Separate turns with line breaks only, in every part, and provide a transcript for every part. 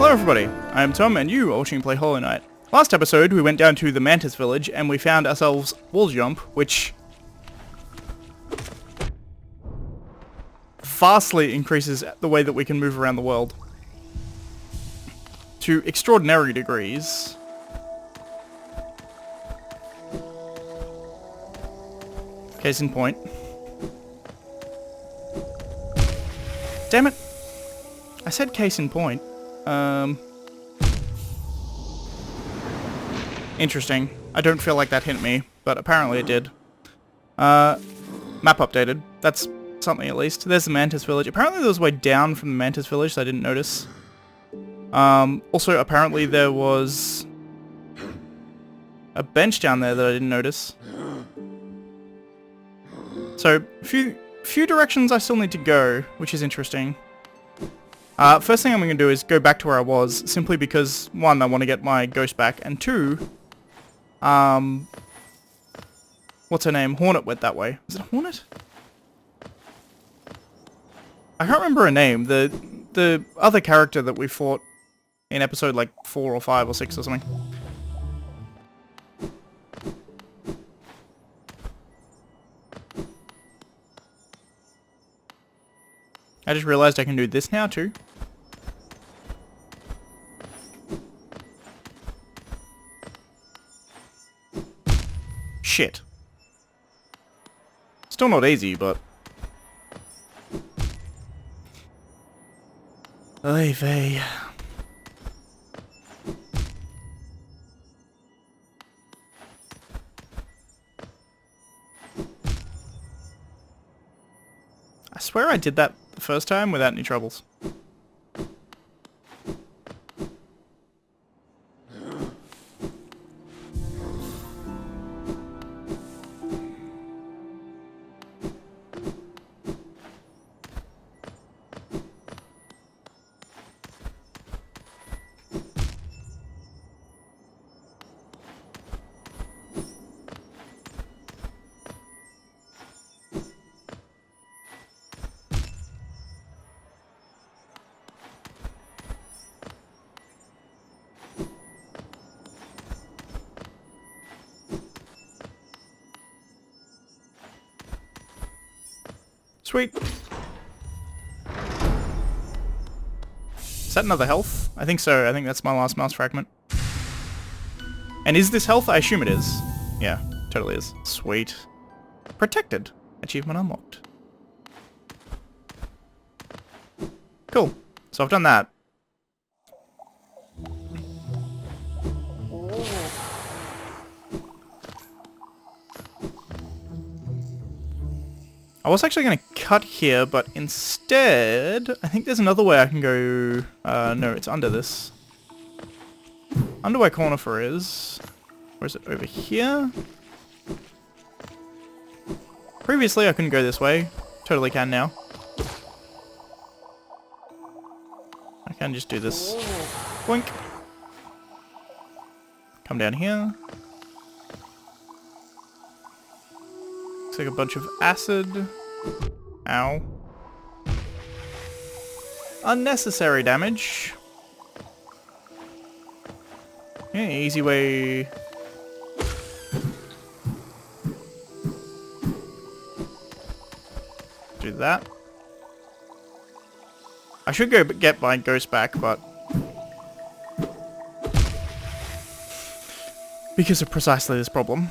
Hello everybody, I am Tom and you are watching Play Hollow Knight. Last episode we went down to the Mantis village and we found ourselves wall jump, which vastly increases the way that we can move around the world. To extraordinary degrees. Case in point. Damn it! I said case in point. Interesting. I don't feel like that hit me, but apparently it did. Map updated. That's something at least. There's the Mantis village. Apparently there was a way down from the Mantis village, so I didn't notice. Also, apparently there was a bench down there that I didn't notice. So, few directions I still need to go, which is interesting. First thing I'm going to do is go back to where I was, simply because, one, I want to get my ghost back, and two, what's her name? Hornet went that way. Is it Hornet? I can't remember her name. The other character that we fought in episode like 4 or 5 or 6 or something. I just realized I can do this now too. Shit. Still not easy, but... Oy vey. I swear I did that the first time without any troubles. Sweet. Is that another health? I think so. I think that's my last mouse fragment. And is this health? I assume it is. Yeah, totally is. Sweet. Protected. Achievement unlocked. Cool. So I've done that. I was actually going to cut here, but instead, I think there's another way I can go. No, it's under this. Under where Cornifer is. Or is it over here? Previously, I couldn't go this way. Totally can now. I can just do this. Boink. Come down here. Looks like a bunch of acid. Ow. Unnecessary damage. Yeah, easy way. Do that. I should go get my ghost back, but because of precisely this problem.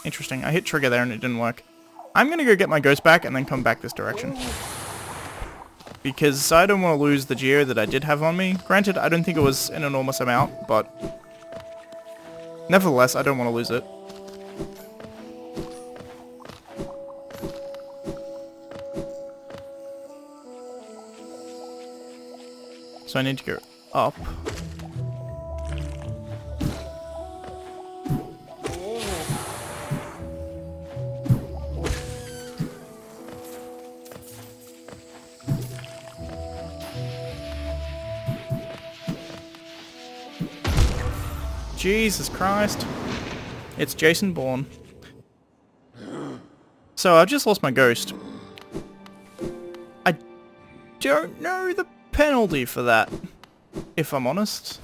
Interesting. I hit trigger there and it didn't work. I'm gonna go get my ghost back and then come back this direction. Because I don't want to lose the geo that I did have on me. Granted, I don't think it was an enormous amount, but nevertheless, I don't want to lose it. So I need to go up. Jesus Christ. It's Jason Bourne. So I've just lost my ghost. I don't know the penalty for that, if I'm honest.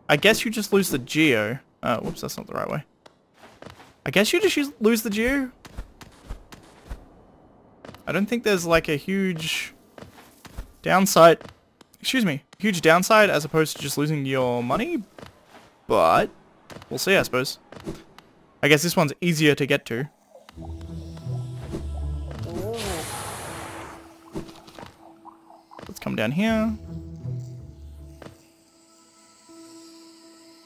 I guess you just lose the geo. Whoops, that's not the right way. I guess you just lose the geo. I don't think there's like a huge downside. Excuse me, huge downside as opposed to just losing your money. But we'll see, I suppose. I guess this one's easier to get to. Let's come down here.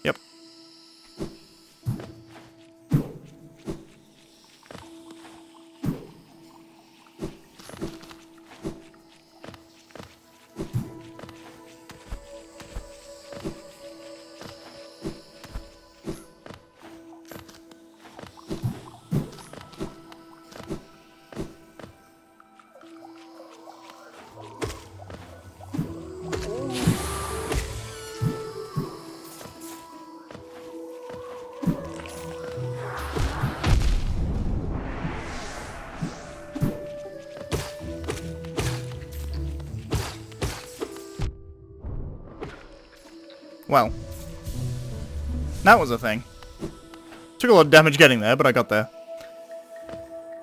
Yep. Well, that was a thing. Took a lot of damage getting there, but I got there.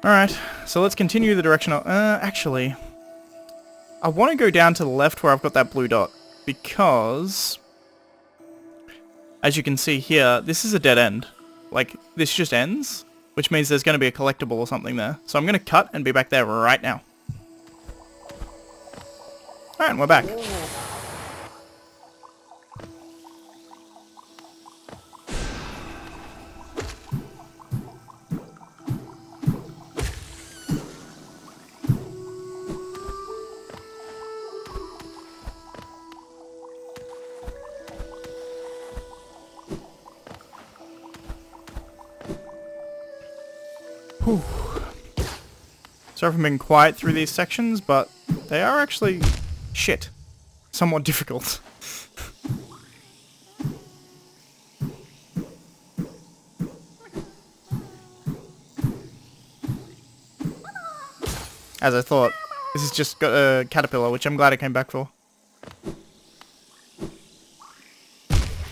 Alright, so let's continue the direction of... actually... I want to go down to the left where I've got that blue dot, because... as you can see here, this is a dead end. Like, this just ends, which means there's going to be a collectible or something there. So I'm going to cut and be back there right now. Alright, and we're back. Whew. Sorry for being quiet through these sections, but they are actually, shit, somewhat difficult. As I thought, this has just got a caterpillar, which I'm glad I came back for.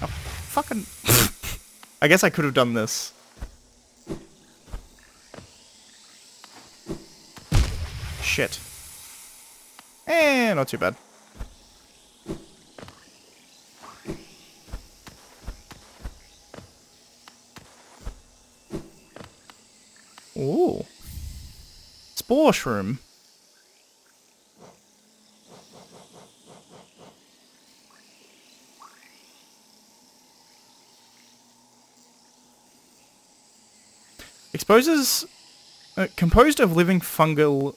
Oh, fucking... I guess I could have done this. Shit. Eh, not too bad. Ooh. Spore shroom. Exposes... composed of living fungal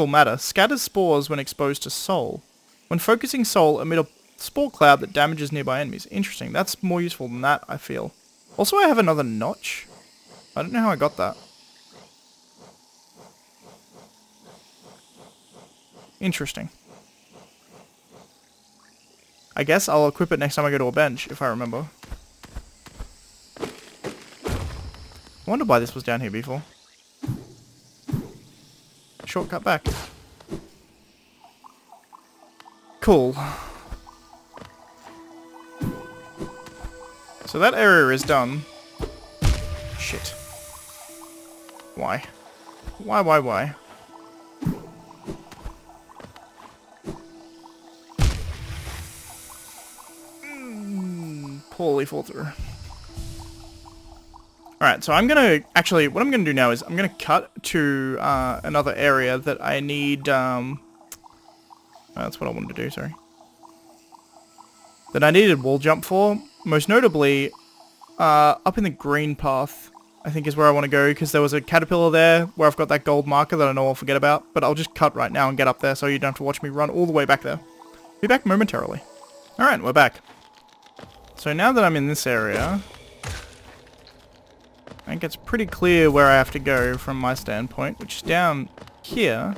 matter, scatters spores when exposed to soul. When focusing soul, emit a spore cloud that damages nearby enemies. Interesting. That's more useful than that, I feel. Also, I have another notch. I don't know how I got that. Interesting. I guess I'll equip it next time I go to a bench, if I remember. I wonder why this was down here before. Shortcut back. Cool. So that area is done. Shit. Why? Why? Poorly fall through. Alright, so I'm gonna, actually, what I'm gonna do now is I'm gonna cut to another area that I need, that's what I wanted to do, sorry. That I needed wall jump for, most notably, up in the green path, I think is where I want to go, because there was a caterpillar there, where I've got that gold marker that I know I'll forget about, but I'll just cut right now and get up there, so you don't have to watch me run all the way back there. Be back momentarily. Alright, we're back. So now that I'm in this area... I think it's pretty clear where I have to go from my standpoint, which is down here.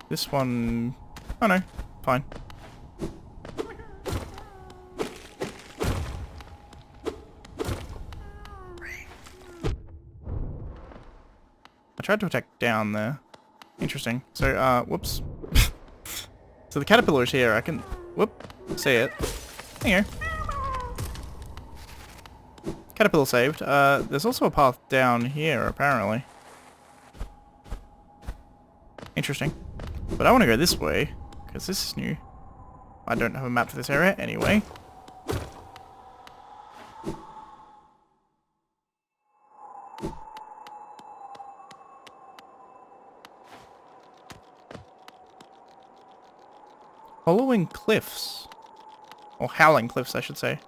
This one... Oh no, fine. I tried to attack down there. Interesting. So, whoops. So the caterpillar's here. I can... Whoop. See it. There you go. Caterpillar saved. There's also a path down here, apparently. Interesting. But I want to go this way, because this is new. I don't have a map for this area anyway. Following cliffs. Or howling cliffs, I should say.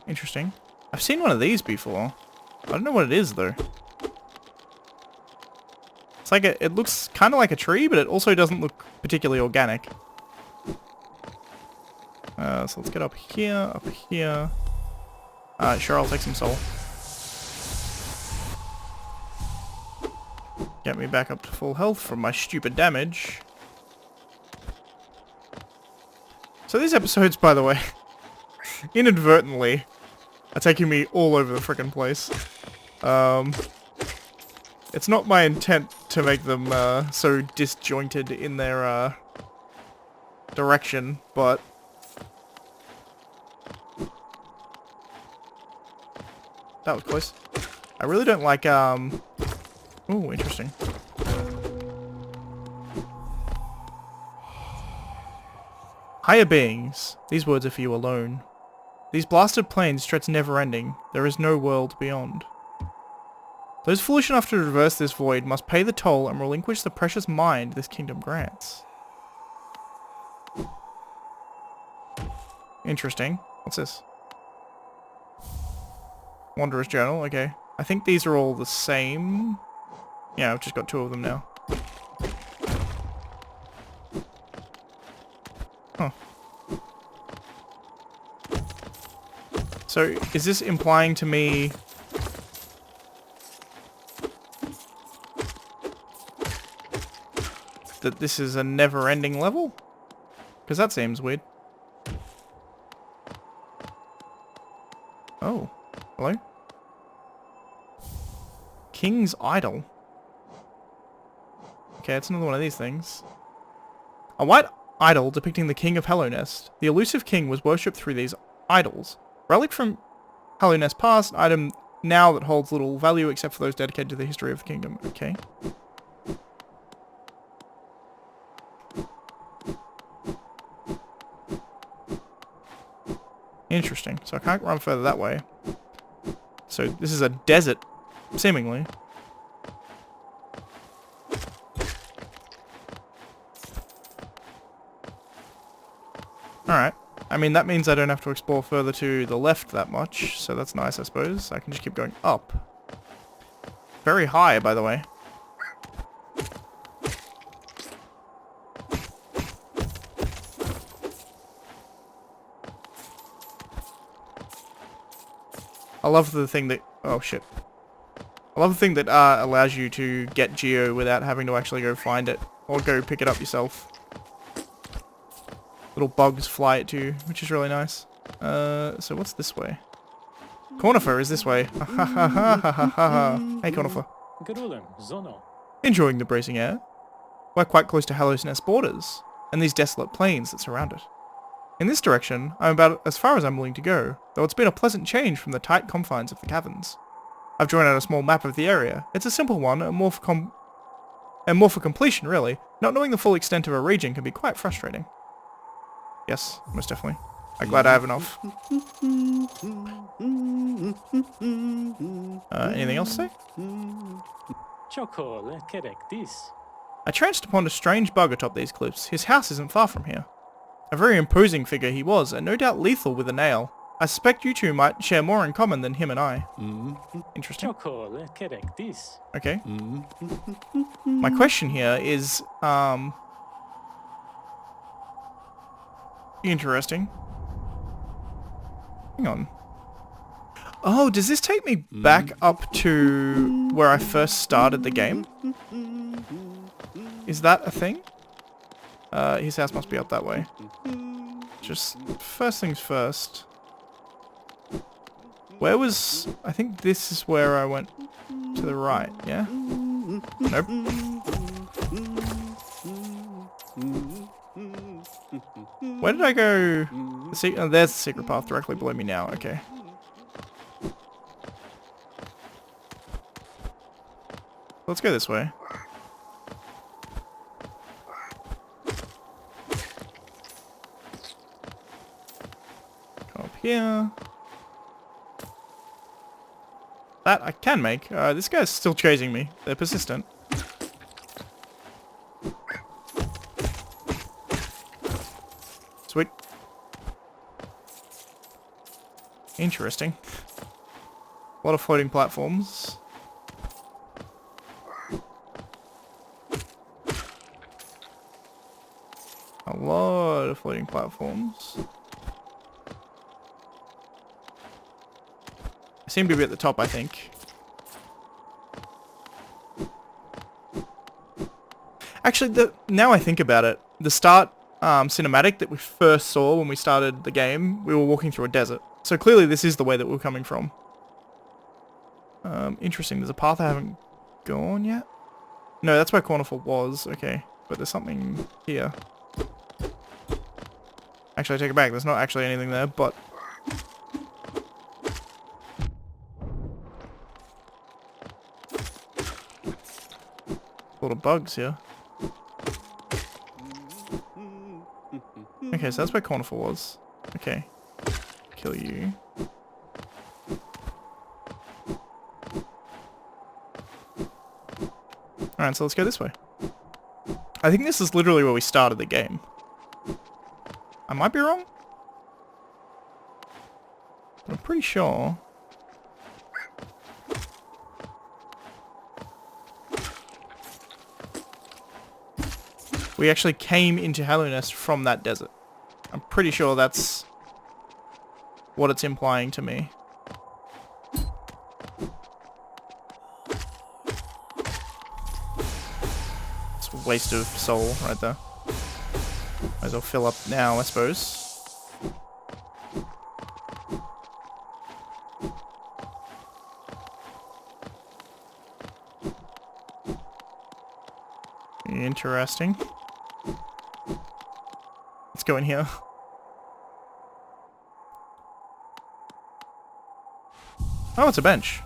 Interesting. I've seen one of these before. I don't know what it is, though. It's like it looks kind of like a tree, but it also doesn't look particularly organic. So let's get up here, Sure, I'll take some soul. Get me back up to full health from my stupid damage. So these episodes, by the way, inadvertently, are taking me all over the frickin' place. It's not my intent to make them so disjointed in their direction, but that was close. I really don't like ooh, interesting. Higher beings, these words are for you alone. These blasted plains stretch never-ending. There is no world beyond. Those foolish enough to traverse this void must pay the toll and relinquish the precious mind this kingdom grants. Interesting. What's this? Wanderer's Journal, okay. I think these are all the same. Yeah, I've just got two of them now. Huh. So, is this implying to me... that this is a never-ending level? Because that seems weird. Oh. Hello? King's Idol. Okay, it's another one of these things. A white idol depicting the King of Hallownest. The elusive king was worshipped through these idols. Relic from Hallownest past, item now that holds little value except for those dedicated to the history of the kingdom. Okay. Interesting. So I can't run further that way. So this is a desert, seemingly. Alright. I mean, that means I don't have to explore further to the left that much, so that's nice, I suppose. I can just keep going up. Very high, by the way. I love the thing that... Oh, shit. I love the thing that allows you to get Geo without having to actually go find it. Or go pick it up yourself. Little bugs fly it to you, which is really nice. So what's this way? Cornifer is this way. Hey, Cornifer. Enjoying the bracing air? We're quite close to Hallownest borders, and these desolate plains that surround it. In this direction, I'm about as far as I'm willing to go, though it's been a pleasant change from the tight confines of the caverns. I've drawn out a small map of the area. It's a simple one, and more for completion, really. Not knowing the full extent of a region can be quite frustrating. Yes, most definitely. I'm glad I have enough. Anything else to say? I chanced upon a strange bug atop these cliffs. His house isn't far from here. A very imposing figure he was, and no doubt lethal with a nail. I suspect you two might share more in common than him and I. Interesting. Okay. My question here is, interesting. Hang on. Oh, does this take me back up to where I first started the game? Is that a thing? His house must be up that way. Just first things first. Where was... I think this is where I went to the right, yeah? Nope. Where did I go? Oh, there's the secret path directly below me now, okay. Let's go this way. Come up here. That I can make. This guy's still chasing me. They're persistent. Sweet. Interesting. A lot of floating platforms. A lot of floating platforms. I seem to be at the top, I think. Actually, now I think about it, the start cinematic that we first saw when we started the game, we were walking through a desert. So clearly this is the way that we're coming from. Interesting. There's a path I haven't gone yet? No, that's where Cornerfall was. Okay. But there's something here. Actually, I take it back. There's not actually anything there, but... a lot of bugs here. Okay, so that's where Cornerfall was. Okay. Kill you. Alright, so let's go this way. I think this is literally where we started the game. I might be wrong. But I'm pretty sure. We actually came into Holiness from that desert. I'm pretty sure that's what it's implying to me. It's a waste of soul right there. Might as well fill up now, I suppose. Interesting. Let's go in here. Oh, it's a bench.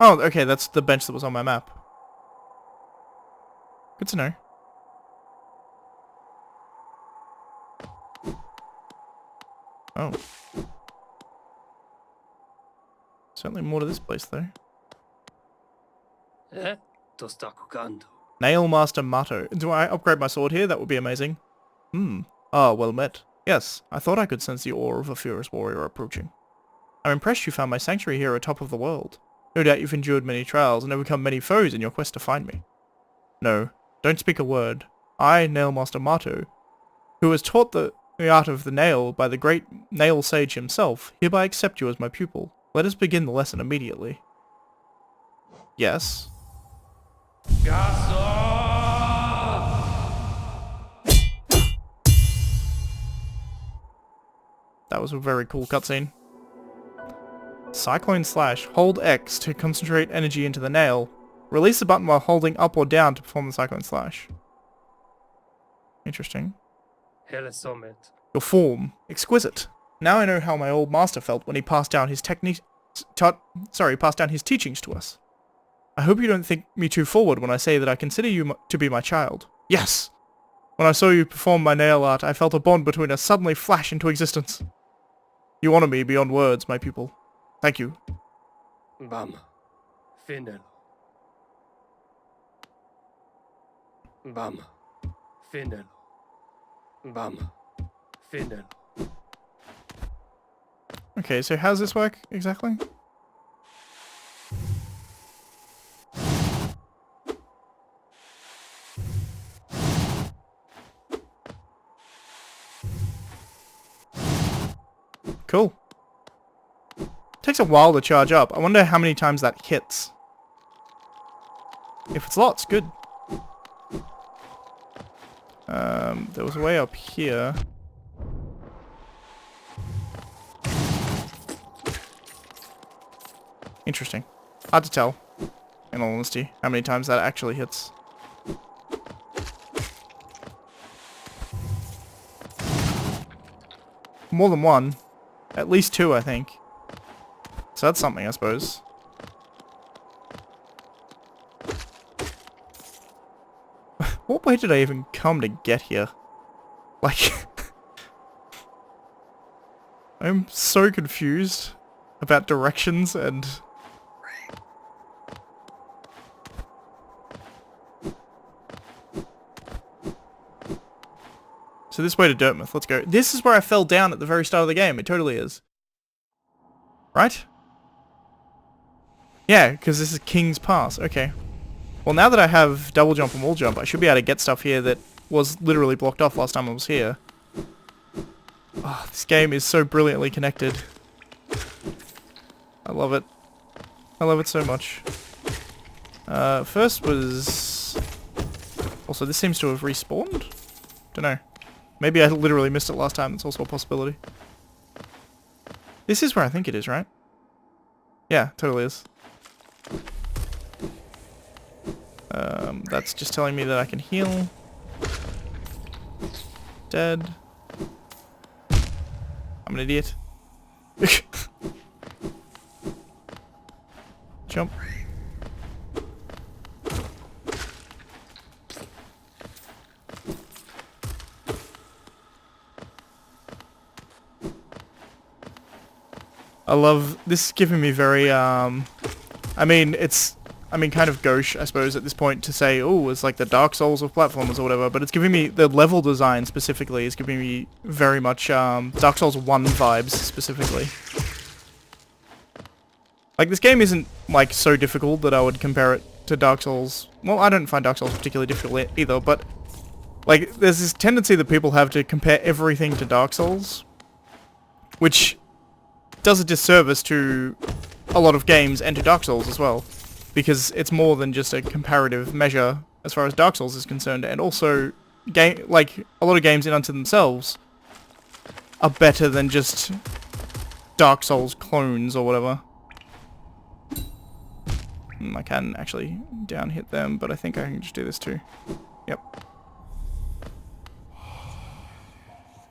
Oh, okay, that's the bench that was on my map. Good to know. Oh. Certainly more to this place, though. Nail Master Mato. Do I upgrade my sword here? That would be amazing. Ah, well met. Yes, I thought I could sense the aura of a furious warrior approaching. I'm impressed you found my sanctuary here atop of the world. No doubt you've endured many trials and overcome many foes in your quest to find me. No, don't speak a word. I, Nail Master Mato, who was taught the art of the nail by the great nail sage himself, hereby accept you as my pupil. Let us begin the lesson immediately. Yes. That was a very cool cutscene. Cyclone Slash. Hold X to concentrate energy into the nail. Release the button while holding up or down to perform the Cyclone Slash. Interesting. Your form. Exquisite. Now I know how my old master felt when he passed down his passed down his teachings to us. I hope you don't think me too forward when I say that I consider you to be my child. Yes! When I saw you perform my nail art, I felt a bond between us suddenly flash into existence. You honor me beyond words, my pupil. Thank you.
Bam. Finel. Bam. Finel. Bam. Finel.
Okay, so how does this work exactly? Cool. Takes a while to charge up. I wonder how many times that hits. If it's lots, good. There was a way up here. Interesting. Hard to tell, in all honesty, how many times that actually hits. More than one. At least two, I think. So that's something, I suppose. What way did I even come to get here? Like... I'm so confused about directions and... So this way to Dirtmouth, let's go. This is where I fell down at the very start of the game, it totally is. Right? Yeah, because this is King's Pass, okay. Well, now that I have double jump and wall jump, I should be able to get stuff here that was literally blocked off last time I was here. Oh, this game is so brilliantly connected. I love it. I love it so much. First was... Also, this seems to have respawned? Dunno. Maybe I literally missed it last time, that's also a possibility. This is where I think it is, right? Yeah, totally is. That's just telling me that I can heal. Dead. I'm an idiot. Jump. I love this is giving me very I mean kind of gauche I suppose at this point to say, oh, it's like the Dark Souls of platformers or whatever, but it's giving me the level design specifically is giving me very much Dark Souls 1 vibes specifically. Like this game isn't like so difficult that I would compare it to Dark Souls. Well, I don't find Dark Souls particularly difficult either, but like there's this tendency that people have to compare everything to Dark Souls, which does a disservice to a lot of games and to Dark Souls as well, because it's more than just a comparative measure as far as Dark Souls is concerned, and also like a lot of games in unto themselves are better than just Dark Souls clones or whatever. I can actually down hit them, but I think I can just do this too. Yep.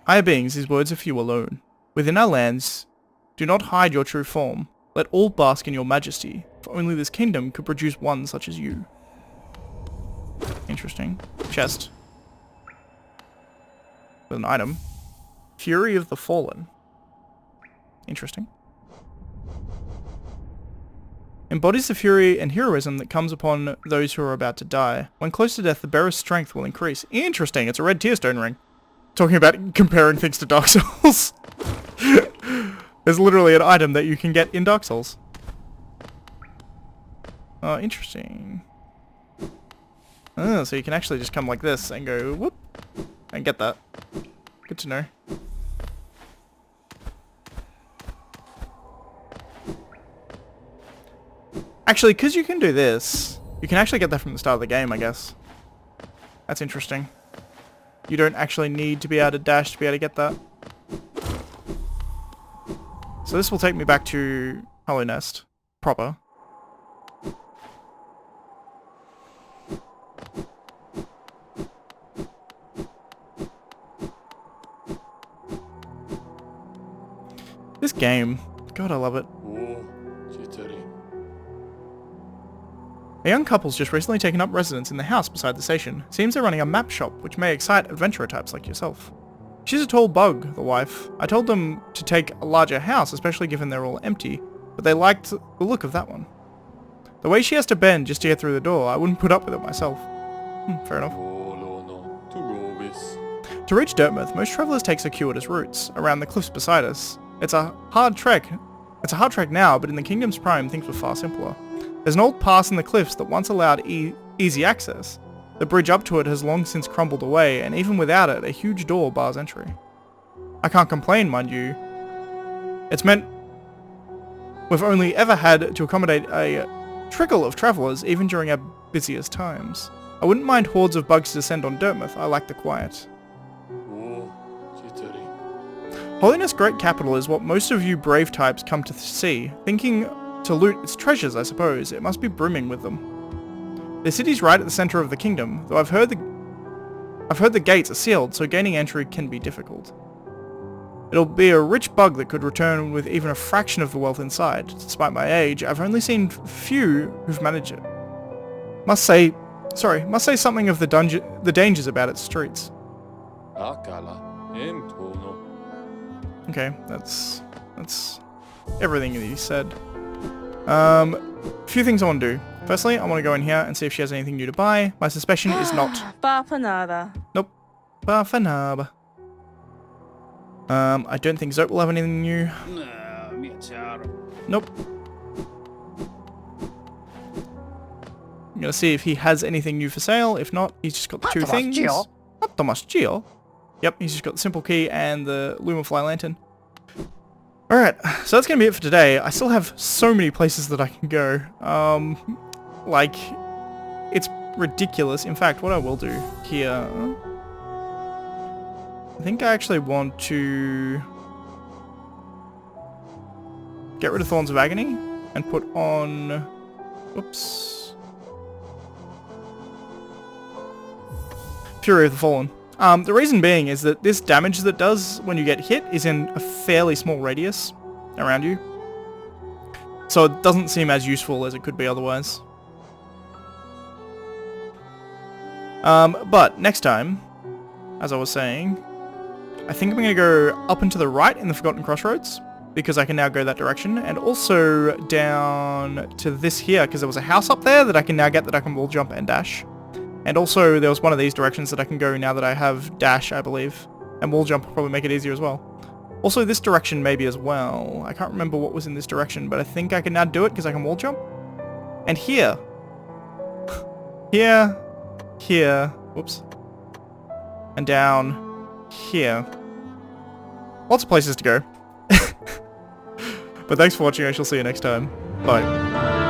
Higher beings, these words are for you alone. Within our lands, do not hide your true form. Let all bask in your majesty, for only this kingdom could produce one such as you. Interesting. Chest. With an item. Fury of the Fallen. Interesting. Embodies the fury and heroism that comes upon those who are about to die. When close to death, the bearer's strength will increase. Interesting, it's a red tearstone ring. Talking about comparing things to Dark Souls. There's literally an item that you can get in Dark Souls. Oh, interesting. Oh, so you can actually just come like this and go whoop and get that. Good to know. Actually, because you can do this, you can actually get that from the start of the game, I guess. That's interesting. You don't actually need to be able to dash to be able to get that. So this will take me back to Hollow Nest proper. This game, God, I love it. A young couple's just recently taken up residence in the house beside the station. Seems they're running a map shop, which may excite adventurer types like yourself. She's a tall bug, the wife. I told them to take a larger house, especially given they're all empty, but they liked the look of that one. The way she has to bend just to get through the door, I wouldn't put up with it myself. Fair enough. To reach Dirtmouth, most travellers take circuitous routes, around the cliffs beside us. It's a hard trek. It's a hard trek now, but in the Kingdom's Prime, things were far simpler. There's an old pass in the cliffs that once allowed easy access. The bridge up to it has long since crumbled away, and even without it, a huge door bars entry. I can't complain, mind you. It's meant we've only ever had to accommodate a trickle of travellers, even during our busiest times. I wouldn't mind hordes of bugs to descend on Dirtmouth. I like the quiet. Holiness Great Capital is what most of you brave types come to see, thinking to loot its treasures, I suppose. It must be brimming with them. The city's right at the centre of the kingdom, though I've heard the gates are sealed, so gaining entry can be difficult. It'll be a rich bug that could return with even a fraction of the wealth inside. Despite my age, I've only seen few who've managed it. Must say something of the dangers about its streets. Okay, that's everything that he said. A few things I want to do. Firstly, I want to go in here and see if she has anything new to buy. My suspicion is not.
Ba for nada.
Nope. Ba for nada. I don't think Zope will have anything new. Nope. I'm gonna see if he has anything new for sale. If not, he's just got the two things. Not Thomas Gio. Yep, he's just got the simple key and the Lumafly lantern. Alright, so that's gonna be it for today. I still have so many places that I can go. Like, it's ridiculous. In fact, what I will do here... I think I actually want to get rid of Thorns of Agony and put on... Whoops. Fury of the Fallen. The reason being is that this damage that it does when you get hit is in a fairly small radius around you. So it doesn't seem as useful as it could be otherwise. But next time, as I was saying, I think I'm going to go up and to the right in the Forgotten Crossroads, because I can now go that direction, and also down to this here, because there was a house up there that I can now get that I can wall jump and dash. And also there was one of these directions that I can go now that I have dash, I believe. And wall jump will probably make it easier as well. Also this direction maybe as well. I can't remember what was in this direction, but I think I can now do it because I can wall jump. And here. Here. Whoops. And down here. Lots of places to go. But thanks for watching. I shall see you next time. Bye.